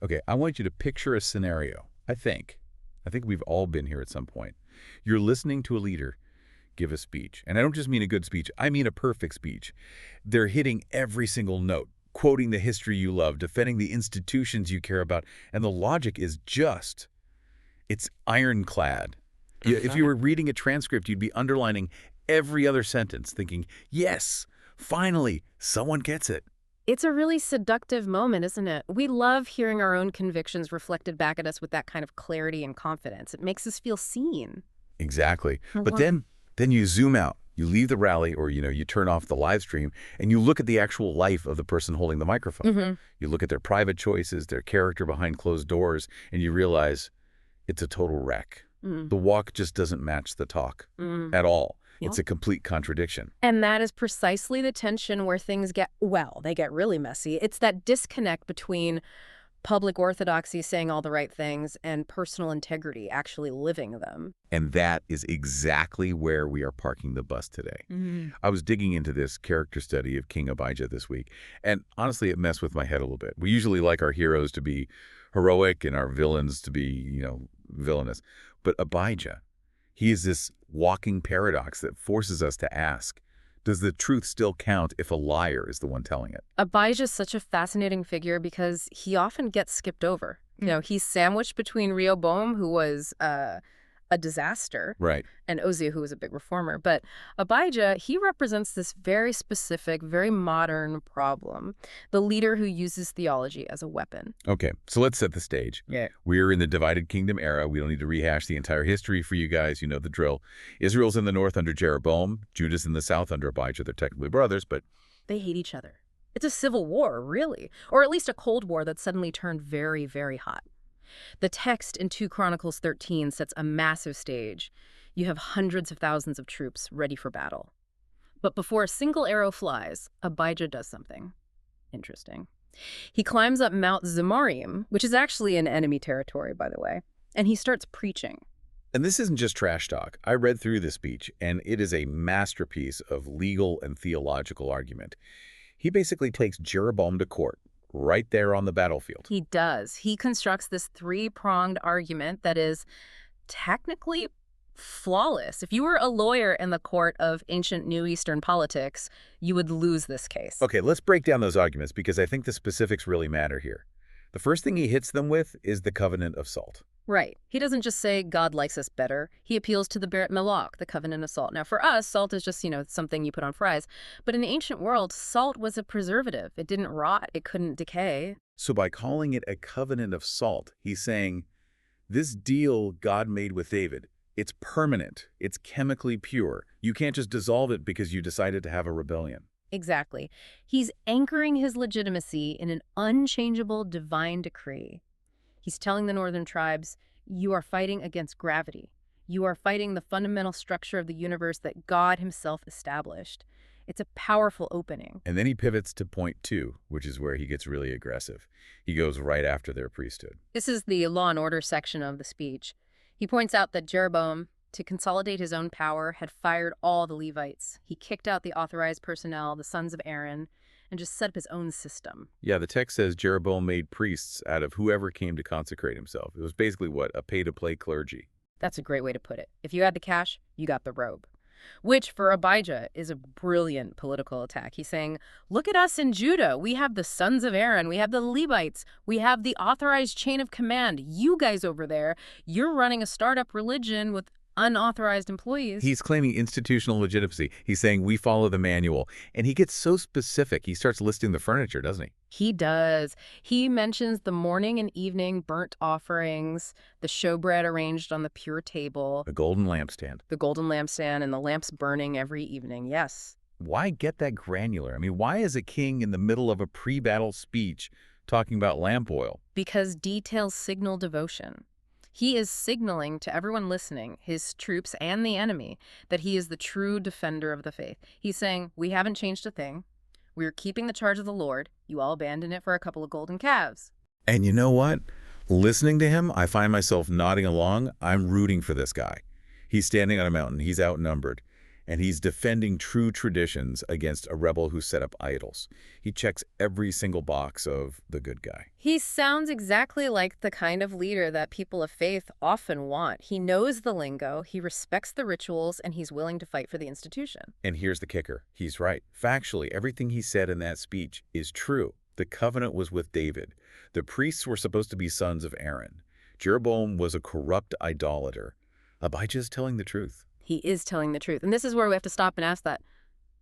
Okay, I want you to picture a scenario. I think we've all been here at some point. You're listening to a leader give a speech. And I don't just mean a good speech, I mean a perfect speech. They're hitting every single note, quoting the history you love, defending the institutions you care about, and the logic is just, it's ironclad. If you were reading a transcript, you'd be underlining every other sentence, thinking, yes, finally, someone gets it. It's a really seductive moment, isn't it? We love hearing our own convictions reflected back at us with that kind of clarity and confidence. It makes us feel seen. Exactly. But then you zoom out. You leave the rally or, you turn off the live stream and you look at the actual life of the person holding the microphone. You look at their private choices, their character behind closed doors, and you realize it's a total wreck. The walk just doesn't match the talk at all. It's a complete contradiction. And that is precisely the tension where things get really messy. It's that disconnect between public orthodoxy saying all the right things and personal integrity actually living them. And that is exactly where we are parking the bus today. I was digging into this character study of King Abijah this week, and honestly, it messed with my head a little bit. We usually like our heroes to be heroic and our villains to be, villainous. But Abijah, he is this walking paradox that forces us to ask, does the truth still count if a liar is the one telling it? Abijah is such a fascinating figure because he often gets skipped over. He's sandwiched between Rehoboam, who was a disaster, right, and Uzziah, who was a big reformer. But Abijah, he represents this very specific, very modern problem, the leader who uses theology as a weapon. Okay, so let's set the stage. Yeah. We're in the divided kingdom era. We don't need to rehash the entire history for you guys. You know the drill. Israel's in the north under Jeroboam. Judah's in the south under Abijah. They're technically brothers, but they hate each other. It's a civil war, really, or at least a Cold War that suddenly turned very, very hot. The text in 2 Chronicles 13 sets a massive stage. You have hundreds of thousands of troops ready for battle. But before a single arrow flies, Abijah does something interesting. He climbs up Mount Zemarium, which is actually in enemy territory, by the way, and he starts preaching. And this isn't just trash talk. I read through this speech, and it is a masterpiece of legal and theological argument. He basically takes Jeroboam to court, right there on the battlefield. He does. He constructs this three-pronged argument that is technically flawless. If you were a lawyer in the court of ancient Near Eastern politics, you would lose this case. Okay, let's break down those arguments because I think the specifics really matter here. The first thing he hits them with is the covenant of salt. Right. He doesn't just say God likes us better. He appeals to the Brit Milach, the covenant of salt. Now, for us, salt is just, something you put on fries. But in the ancient world, salt was a preservative. It didn't rot. It couldn't decay. So by calling it a covenant of salt, he's saying, this deal God made with David, it's permanent. It's chemically pure. You can't just dissolve it because you decided to have a rebellion. Exactly. He's anchoring his legitimacy in an unchangeable divine decree. He's telling the northern tribes, you are fighting against gravity. You are fighting the fundamental structure of the universe that God himself established. It's a powerful opening. And then he pivots to point 2, which is where he gets really aggressive. He goes right after their priesthood. This is the law and order section of the speech. He points out that Jeroboam, to consolidate his own power, had fired all the Levites. He kicked out the authorized personnel, the sons of Aaron, and just set up his own system. Yeah, the text says Jeroboam made priests out of whoever came to consecrate himself. It was basically a pay-to-play clergy. That's a great way to put it. If you had the cash, you got the robe. Which, for Abijah, is a brilliant political attack. He's saying, look at us in Judah. We have the sons of Aaron. We have the Levites. We have the authorized chain of command. You guys over there, you're running a startup religion with unauthorized employees. He's claiming institutional legitimacy. He's saying we follow the manual. And he gets so specific, he starts listing the furniture, doesn't he? He does. He mentions the morning and evening burnt offerings, the showbread arranged on the pure table. The golden lampstand. The golden lampstand and the lamps burning every evening, yes. Why get that granular? I mean, why is a king in the middle of a pre-battle speech talking about lamp oil? Because details signal devotion. He is signaling to everyone listening, his troops and the enemy, that he is the true defender of the faith. He's saying, we haven't changed a thing. We're keeping the charge of the Lord. You all abandon it for a couple of golden calves. And you know what? Listening to him, I find myself nodding along. I'm rooting for this guy. He's standing on a mountain. He's outnumbered. And he's defending true traditions against a rebel who set up idols. He checks every single box of the good guy. He sounds exactly like the kind of leader that people of faith often want. He knows the lingo, he respects the rituals, and he's willing to fight for the institution. And here's the kicker. He's right. Factually, everything he said in that speech is true. The covenant was with David. The priests were supposed to be sons of Aaron. Jeroboam was a corrupt idolater. Abijah is telling the truth. He is telling the truth. And this is where we have to stop and ask that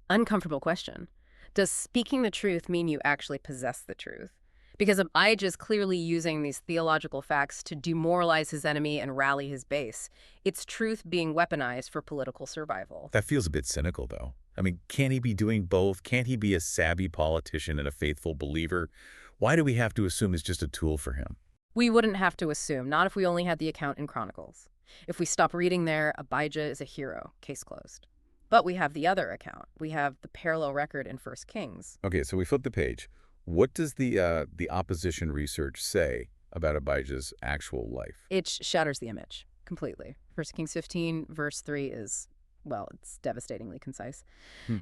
uncomfortable question. Does speaking the truth mean you actually possess the truth? Because Abijah is clearly using these theological facts to demoralize his enemy and rally his base. It's truth being weaponized for political survival. That feels a bit cynical, though. I mean, can't he be doing both? Can't he be a savvy politician and a faithful believer? Why do we have to assume it's just a tool for him? We wouldn't have to assume, not if we only had the account in Chronicles. If we stop reading there, Abijah is a hero, case closed. But we have the other account. We have the parallel record in 1 Kings. Okay, so we flip the page. What does the opposition research say about Abijah's actual life? It shatters the image completely. 1 Kings 15, verse 3 is, well, it's devastatingly concise.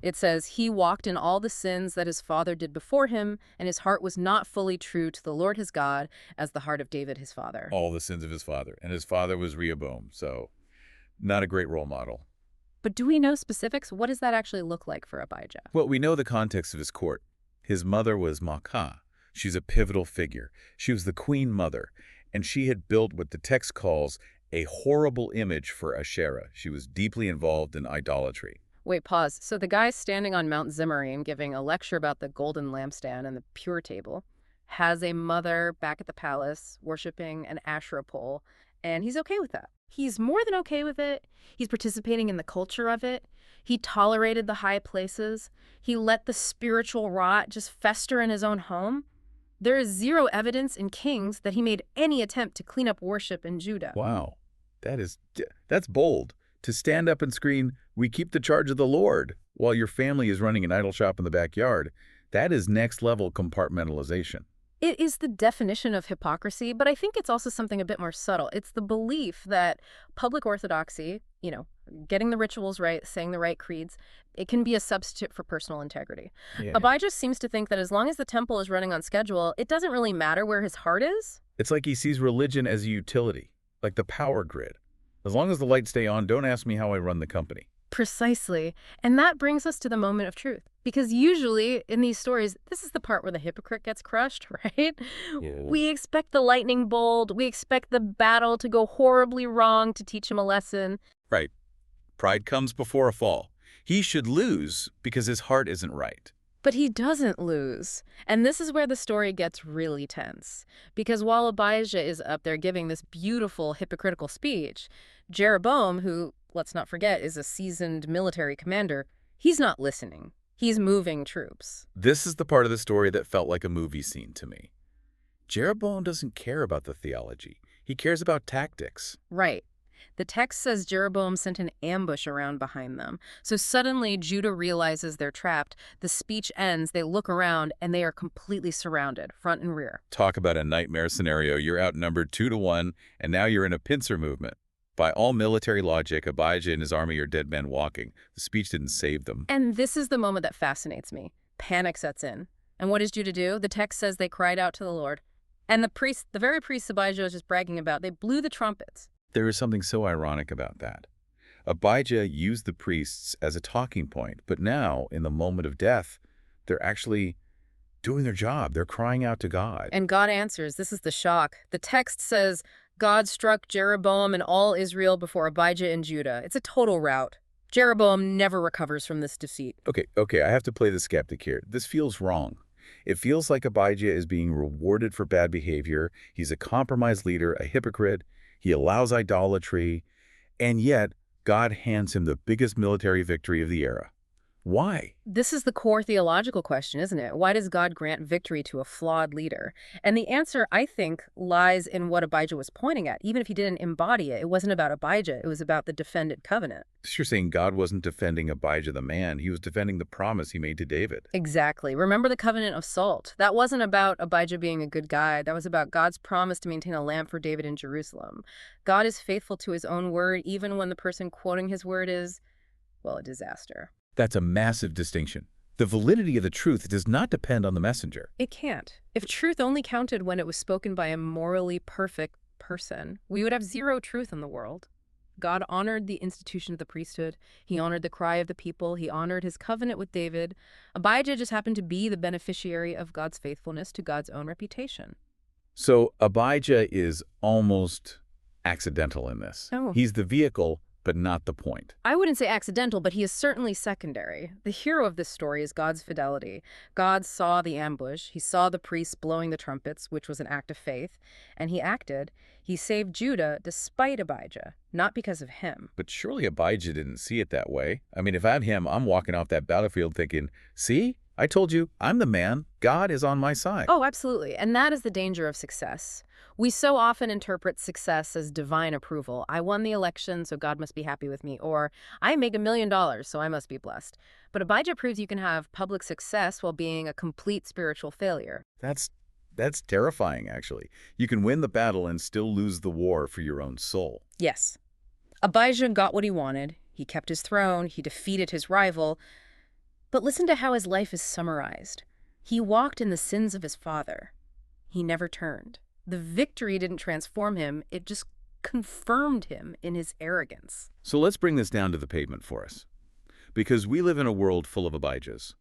It says, he walked in all the sins that his father did before him, and his heart was not fully true to the Lord his God, as the heart of David his father. All the sins of his father. And his father was Rehoboam, so not a great role model. But do we know specifics? What does that actually look like for Abijah? Well, we know the context of his court. His mother was Maacah. She's a pivotal figure. She was the queen mother, and she had built what the text calls a horrible image for Asherah. She was deeply involved in idolatry. Wait, pause. So the guy's standing on Mount Zimmerim giving a lecture about the golden lampstand and the pure table, has a mother back at the palace worshiping an Asherah pole, and he's okay with that. He's more than okay with it. He's participating in the culture of it. He tolerated the high places. He let the spiritual rot just fester in his own home. There is zero evidence in Kings that he made any attempt to clean up worship in Judah. Wow, that's bold. To stand up and scream, "We keep the charge of the Lord," while your family is running an idol shop in the backyard, that is next-level compartmentalization. It is the definition of hypocrisy, but I think it's also something a bit more subtle. It's the belief that public orthodoxy, getting the rituals right, saying the right creeds, it can be a substitute for personal integrity. Yeah. Abijah seems to think that as long as the temple is running on schedule, it doesn't really matter where his heart is. It's like he sees religion as a utility, like the power grid. As long as the lights stay on, don't ask me how I run the company. Precisely. And that brings us to the moment of truth. Because usually in these stories, this is the part where the hypocrite gets crushed, right? Yeah. We expect the lightning bolt. We expect the battle to go horribly wrong to teach him a lesson. Right. Pride comes before a fall. He should lose because his heart isn't right. But he doesn't lose. And this is where the story gets really tense. Because while Abijah is up there giving this beautiful hypocritical speech, Jeroboam, who, let's not forget, is a seasoned military commander, he's not listening. He's moving troops. This is the part of the story that felt like a movie scene to me. Jeroboam doesn't care about the theology. He cares about tactics. Right. The text says Jeroboam sent an ambush around behind them. So suddenly Judah realizes they're trapped. The speech ends, they look around, and they are completely surrounded, front and rear. Talk about a nightmare scenario. You're outnumbered 2-1, and now you're in a pincer movement. By all military logic, Abijah and his army are dead men walking. The speech didn't save them. And this is the moment that fascinates me. Panic sets in. And what does Judah do? The text says they cried out to the Lord. And the very priests Abijah was just bragging about, they blew the trumpets. There is something so ironic about that. Abijah used the priests as a talking point, but now, in the moment of death, they're actually doing their job. They're crying out to God. And God answers. This is the shock. The text says, God struck Jeroboam and all Israel before Abijah and Judah. It's a total rout. Jeroboam never recovers from this defeat. Okay, I have to play the skeptic here. This feels wrong. It feels like Abijah is being rewarded for bad behavior. He's a compromised leader, a hypocrite. He allows idolatry, and yet God hands him the biggest military victory of the era. Why? This is the core theological question, isn't it? Why does God grant victory to a flawed leader? And the answer, I think, lies in what Abijah was pointing at. Even if he didn't embody it, it wasn't about Abijah. It was about the defended covenant. You're saying God wasn't defending Abijah the man. He was defending the promise he made to David. Exactly. Remember the covenant of salt. That wasn't about Abijah being a good guy. That was about God's promise to maintain a lamp for David in Jerusalem. God is faithful to his own word, even when the person quoting his word is well, a disaster. That's a massive distinction. The validity of the truth does not depend on the messenger. It can't. If truth only counted when it was spoken by a morally perfect person, we would have zero truth in the world. God honored the institution of the priesthood. He honored the cry of the people. He honored his covenant with David. Abijah just happened to be the beneficiary of God's faithfulness to God's own reputation. So Abijah is almost accidental in this. Oh. He's the vehicle, but not the point. I wouldn't say accidental, but he is certainly secondary. The hero of this story is God's fidelity. God saw the ambush. He saw the priests blowing the trumpets, which was an act of faith, and he acted. He saved Judah despite Abijah, not because of him. But surely Abijah didn't see it that way. I mean, if I'm him, I'm walking off that battlefield thinking, see, I told you, I'm the man. God is on my side. Oh, absolutely. And that is the danger of success. We so often interpret success as divine approval. I won the election, so God must be happy with me. Or, I make $1 million, so I must be blessed. But Abijah proves you can have public success while being a complete spiritual failure. That's terrifying, actually. You can win the battle and still lose the war for your own soul. Yes. Abijah got what he wanted. He kept his throne. He defeated his rival. But listen to how his life is summarized. He walked in the sins of his father. He never turned. The victory didn't transform him. It just confirmed him in his arrogance. So let's bring this down to the pavement for us. Because we live in a world full of Abijahs.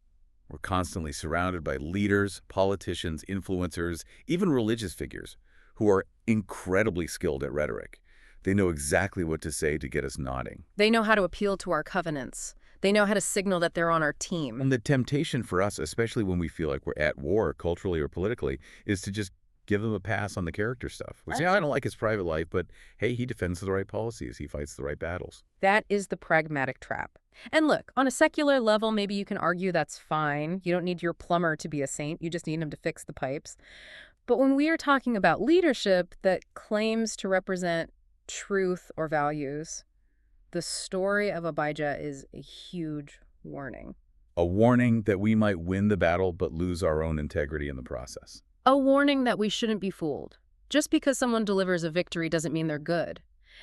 We're constantly surrounded by leaders, politicians, influencers, even religious figures who are incredibly skilled at rhetoric. They know exactly what to say to get us nodding. They know how to appeal to our covenants. They know how to signal that they're on our team. And the temptation for us, especially when we feel like we're at war culturally or politically, is to just give them a pass on the character stuff. We say, I don't like his private life, but hey, he defends the right policies. He fights the right battles. That is the pragmatic trap. And look, on a secular level, maybe you can argue that's fine. You don't need your plumber to be a saint. You just need him to fix the pipes. But when we are talking about leadership that claims to represent truth or values, the story of Abijah is a huge warning. A warning that we might win the battle but lose our own integrity in the process. A warning that we shouldn't be fooled. Just because someone delivers a victory doesn't mean they're good.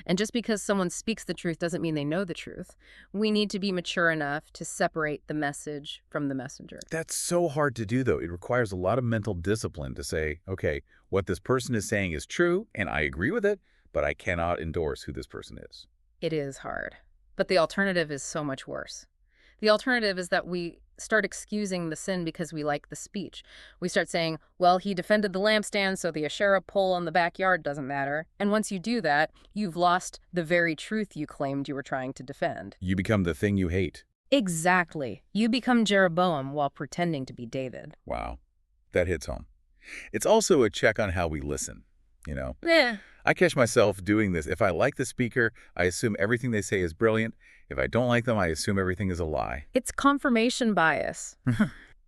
And just because someone speaks the truth doesn't mean they know the truth. We need to be mature enough to separate the message from the messenger. That's so hard to do, though. It requires a lot of mental discipline to say, okay, what this person is saying is true, and I agree with it, but I cannot endorse who this person is. It is hard. But the alternative is so much worse. The alternative is that we start excusing the sin because we like the speech. We start saying, well, he defended the lampstand, so the Asherah pole in the backyard doesn't matter. And once you do that, you've lost the very truth you claimed you were trying to defend. You become the thing you hate. Exactly. You become Jeroboam while pretending to be David. Wow. That hits home. It's also a check on how we listen, you know? Yeah. I catch myself doing this. If I like the speaker, I assume everything they say is brilliant. If I don't like them, I assume everything is a lie. It's confirmation bias.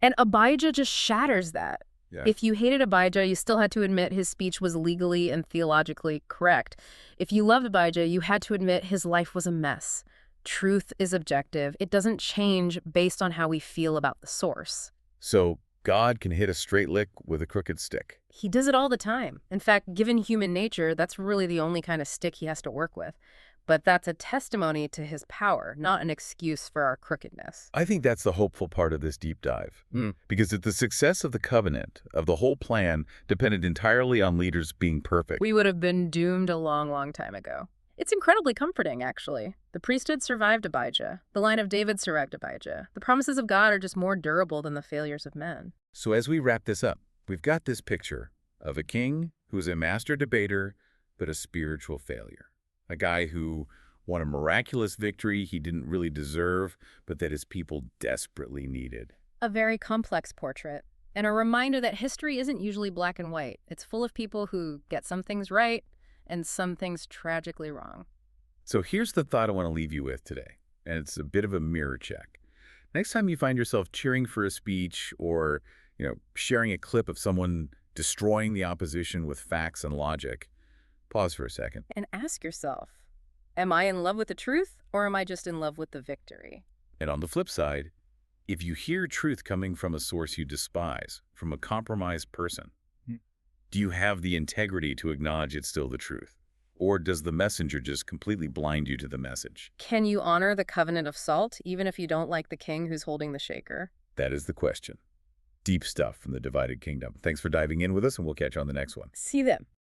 And Abijah just shatters that. Yeah. If you hated Abijah, you still had to admit his speech was legally and theologically correct. If you loved Abijah, you had to admit his life was a mess. Truth is objective. It doesn't change based on how we feel about the source. So God can hit a straight lick with a crooked stick. He does it all the time. In fact, given human nature, that's really the only kind of stick he has to work with. But that's a testimony to his power, not an excuse for our crookedness. I think that's the hopeful part of this deep dive. Because if the success of the covenant, of the whole plan, depended entirely on leaders being perfect, We would have been doomed a long, long time ago. It's incredibly comforting, actually. The priesthood survived Abijah. The line of David survived Abijah. The promises of God are just more durable than the failures of men. So as we wrap this up, we've got this picture of a king who's a master debater, but a spiritual failure. A guy who won a miraculous victory he didn't really deserve, but that his people desperately needed. A very complex portrait, and a reminder that history isn't usually black and white. It's full of people who get some things right and some things tragically wrong. So here's the thought I want to leave you with today, and it's a bit of a mirror check. Next time you find yourself cheering for a speech or, sharing a clip of someone destroying the opposition with facts and logic, pause for a second. And ask yourself, am I in love with the truth, or am I just in love with the victory? And on the flip side, if you hear truth coming from a source you despise, from a compromised person, do you have the integrity to acknowledge it's still the truth? Or does the messenger just completely blind you to the message? Can you honor the covenant of salt, even if you don't like the king who's holding the shaker? That is the question. Deep stuff from the divided kingdom. Thanks for diving in with us, and we'll catch you on the next one. See them.